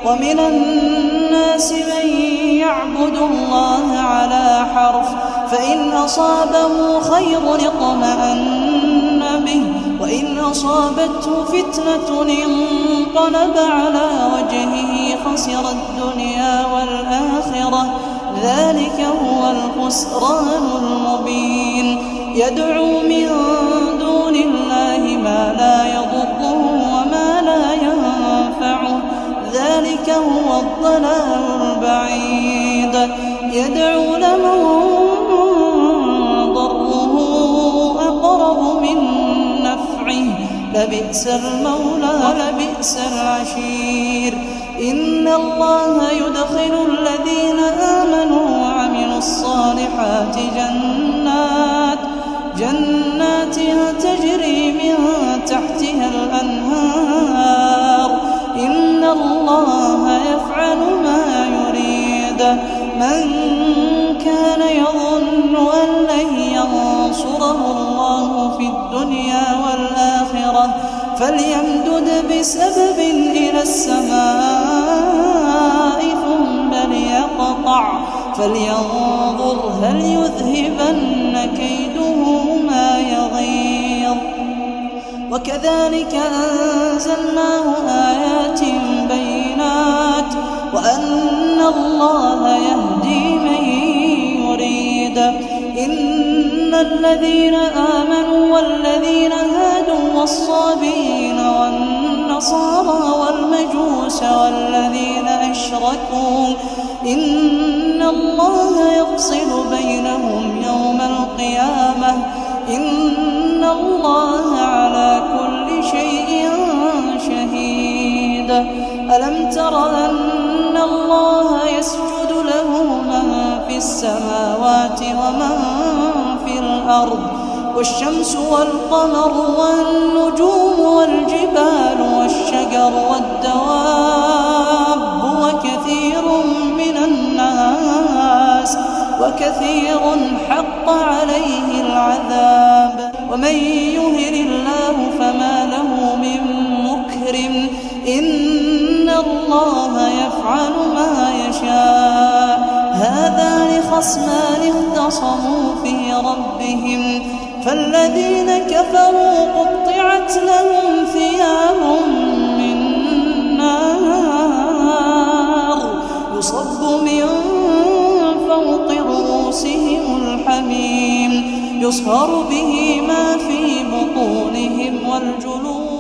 ومن الناس من يعبد الله على حرف فإن أصابه خير اطمأن به وإن أصابته فتنة انقلب على وجهه خسر الدنيا والآخرة ذلك هو الخسران المبين يدعو من دون الله ما لا يضره وما لا ينفعه ذلك هو الضلال البعيد يدعو لمن ضره أقرب من نفعه لبئس المولى ولبئس العشير إن الله يدخل الذين آمنوا وعملوا الصالحات جنات تجري من تحتها الأنهار إن الله يفعل ما يريد من كان يظن أن لن ينصره الله في الدنيا والآخرة فليمدد بسبب إلى السماء ثم ليقطع فلينظر هل يذهبن كيده ما يغيظ وكذلك أنزلناه آيات بينات وأن الله يهدي من يريد إن الذين آمنوا والذين هادوا والصابئين والنصارى والمجوس والذين أشركوا إن الله يفصل بينهم يوم القيامة إن الله على كل شيء شهيد ألم تر أن الله يسجد له من في السماوات ومن في الأرض والشمس والقمر والنجوم والجبال والشجر والدواب وكثير حق عليه العذاب ومن يهن الله فما له من مكرم إن الله يفعل ما يشاء هذان خصمان اختصموا في ربهم فالذين كفروا قطعت لهم ثياب من نار يصب من فوق رؤوسهم الحميم يصهر به ما في بطونهم والجلود